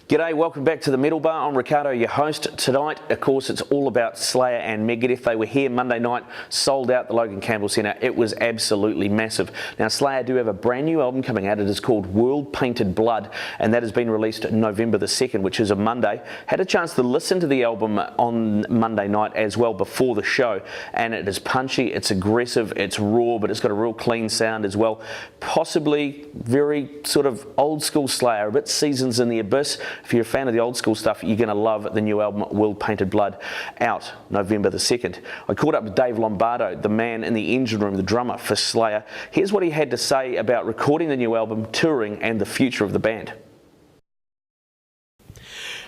G'day, welcome back to the Metal Bar. I'm Ricardo, your host. Tonight, of course, it's all about Slayer and Megadeth. They were here Monday night, sold out the Logan Campbell Centre. It was absolutely massive. Now, Slayer do have a brand new album coming out. It is called World Painted Blood, and that has been released November the 2nd, which is a Monday. Had a chance to listen to the album on Monday night as well before the show, and it is punchy, it's aggressive, it's raw, but it's got a real clean sound as well. Possibly very sort of old school Slayer, a bit Seasons in the Abyss. If you're a fan of the old school stuff, you're going to love the new album, World Painted Blood, out November the 2nd. I caught up with Dave Lombardo, the man in the engine room, the drummer for Slayer. Here's what he had to say about recording the new album, touring, and the future of the band.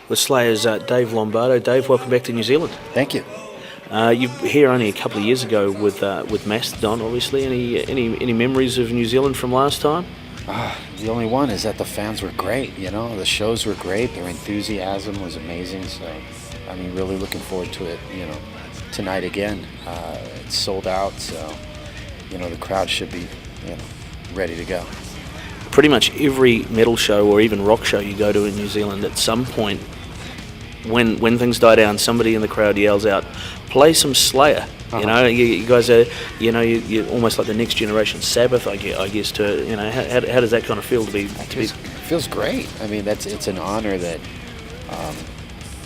With Slayer's Dave Lombardo. Dave, welcome back to New Zealand. Thank you. You were here only a couple of years ago with Mastodon, obviously. Any memories of New Zealand from last time? The only one is that the fans were great, you know, the shows were great, their enthusiasm was amazing, so, I mean, really looking forward to it, you know, tonight again. It's sold out, so, you know, the crowd should be, you know, ready to go. Pretty much every metal show or even rock show you go to in New Zealand, at some point, when things die down, somebody in the crowd yells out, "Play some Slayer." You know, you guys are, you know, you're almost like the next generation Sabbath, I guess. To, you know, how does that kind of feel to be? It feels great. I mean, it's an honor that,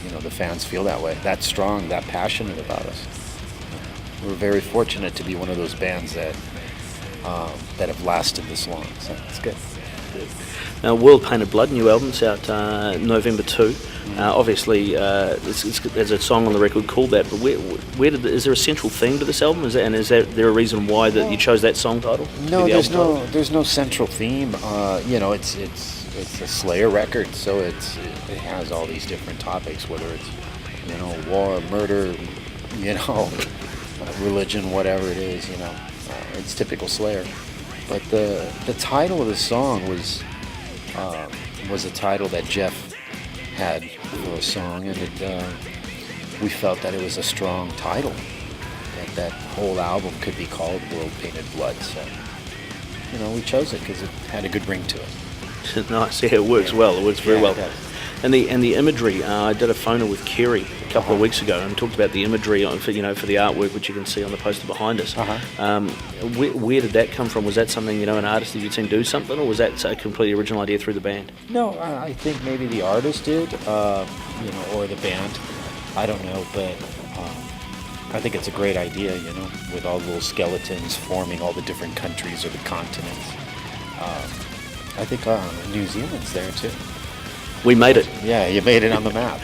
you know, the fans feel that way, that strong, that passionate about us. We're very fortunate to be one of those bands that have lasted this long. So it's good. Now, World Painted Blood, new album's out November 2. Obviously, there's a song on the record called that. But is there a central theme to this album? Is there a reason why that you chose that song title? No, there's no central theme. You know, it's a Slayer record, so it has all these different topics, whether it's, you know, war, murder, you know, religion, whatever it is. You know, it's typical Slayer. But the title of the song was a title that Jeff had for a song, and we felt that it was a strong title, that whole album could be called World Painted Blood. So, you know, we chose it because it had a good ring to it. Nice, yeah, it works well. It works very well. And the imagery, I did a phono with Kerry a couple of weeks ago and talked about the imagery for the artwork, which you can see on the poster behind us. Where did that come from? Was that something, you know, an artist that you'd seen do something, or was that a completely original idea through the band? No, I think maybe the artist did, you know, or the band. I don't know, but I think it's a great idea, you know, with all the little skeletons forming all the different countries or the continents. I think New Zealand's there too. We made it. Yeah, you made it on the map.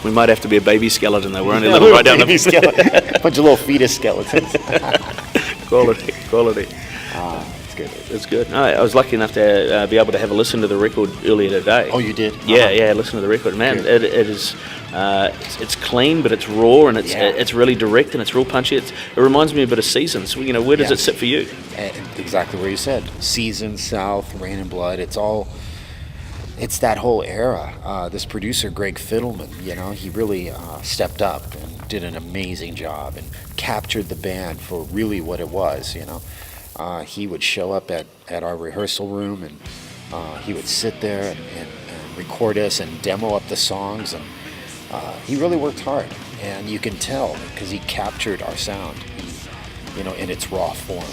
We might have to be a baby skeleton though. We're only little right down the skeleton. Bunch of little fetus skeletons. Quality. It's good. It's good. No, I was lucky enough to be able to have a listen to the record earlier today. Oh, you did? Yeah, listen to the record. Man, it is. It's clean, but it's raw, and it's really direct, and it's real punchy. It reminds me a bit of Seasons. You know, where does it sit for you? Exactly where you said. Seasons, South, Rain and Blood. It's that whole era. This producer, Greg Fiddleman, you know, he really stepped up and did an amazing job and captured the band for really what it was, you know. He would show up at our rehearsal room, and he would sit there and record us and demo up the songs, and he really worked hard. And you can tell because he captured our sound, you know, in its raw form.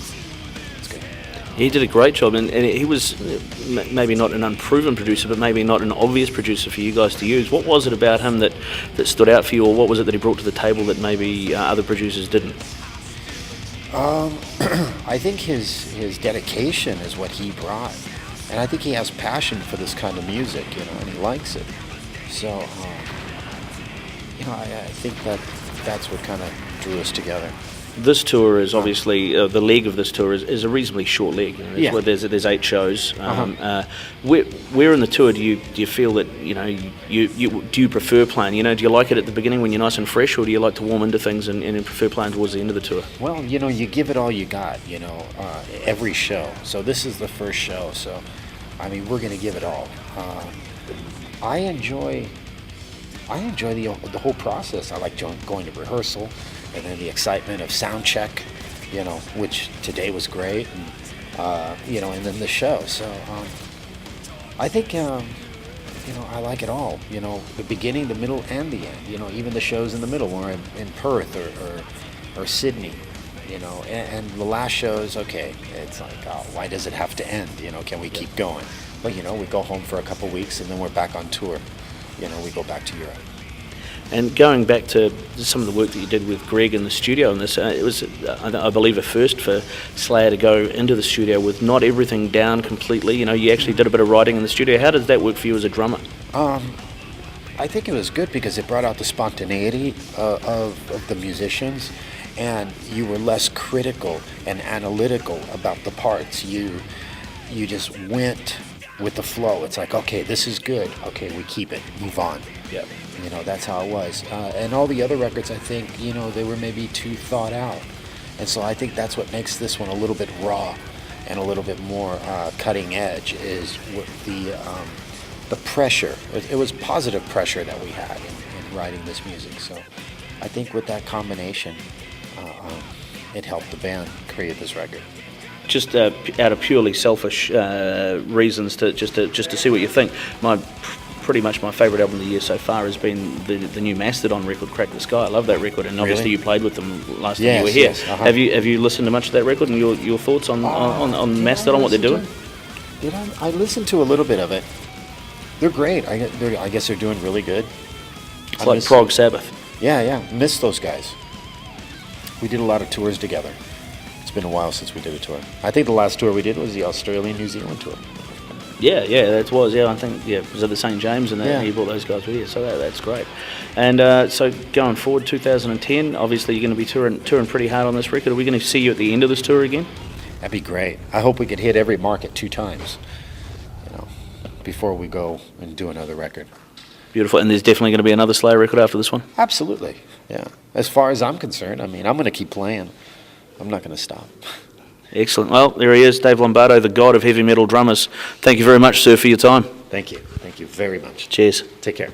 He did a great job, and he was maybe not an unproven producer, but maybe not an obvious producer for you guys to use. What was it about him that stood out for you, or what was it that he brought to the table that maybe other producers didn't? I think his dedication is what he brought, and I think he has passion for this kind of music, you know, and he likes it. So, you know, I think that's what kind of drew us together. This tour is obviously the leg of this tour is a reasonably short leg. You know, there's 8 shows. Where in the tour do you feel that, you know, do you prefer playing? You know, do you like it at the beginning when you're nice and fresh, or do you like to warm into things and prefer playing towards the end of the tour? Well, you know, you give it all you got. You know, every show. So this is the first show. So, I mean, we're going to give it all. I enjoy the whole process. I like going to rehearsal, and then the excitement of sound check, you know, which today was great, and you know, and then the show. So I think I like it all. The beginning, the middle, and the end. Even the shows in the middle when we're in Perth or Sydney. And the last shows, okay, it's like, oh, why does it have to end? Can we keep going? But we go home for a couple weeks and then we're back on tour. We go back to Europe. And going back to some of the work that you did with Greg in the studio on this, it was, I believe, a first for Slayer to go into the studio with not everything down completely. You actually did a bit of writing in the studio. How did that work for you as a drummer? I think it was good because it brought out the spontaneity of the musicians, and you were less critical and analytical about the parts. You just went with the flow. It's like, okay, this is good. Okay, we keep it. Move on. Yep. That's how it was. And all the other records, I think, they were maybe too thought out. And so I think that's what makes this one a little bit raw and a little bit more cutting edge, is what the pressure. It was positive pressure that we had in writing this music. So I think with that combination, it helped the band create this record. Just out of purely selfish reasons, just to see what you think. Pretty much my favourite album of the year so far has been the new Mastodon record, Crack the Sky. I love that record, and obviously Really? you played with them last time you were here. Yes, uh-huh. Have you listened to much of that record, and your thoughts on Mastodon, what they're doing? I listened to a little bit of it. They're great. I guess they're doing really good. It's like Prog Sabbath. Yeah. Miss those guys. We did a lot of tours together. It's been a while since we did a tour. I think the last tour we did was the Australian-New Zealand tour. Yeah, that was. Yeah, I think it was at the St James, and Yeah. you brought those guys with you, so that's great. And so going forward, 2010, obviously you're going to be touring pretty hard on this record. Are we going to see you at the end of this tour again? That'd be great. I hope we could hit every market 2 times, before we go and do another record. Beautiful. And there's definitely going to be another Slayer record after this one? Absolutely. Yeah. As far as I'm concerned, I'm going to keep playing. I'm not going to stop. Excellent. Well, there he is, Dave Lombardo, the god of heavy metal drummers. Thank you very much, sir, for your time. Thank you. Thank you very much. Cheers. Take care.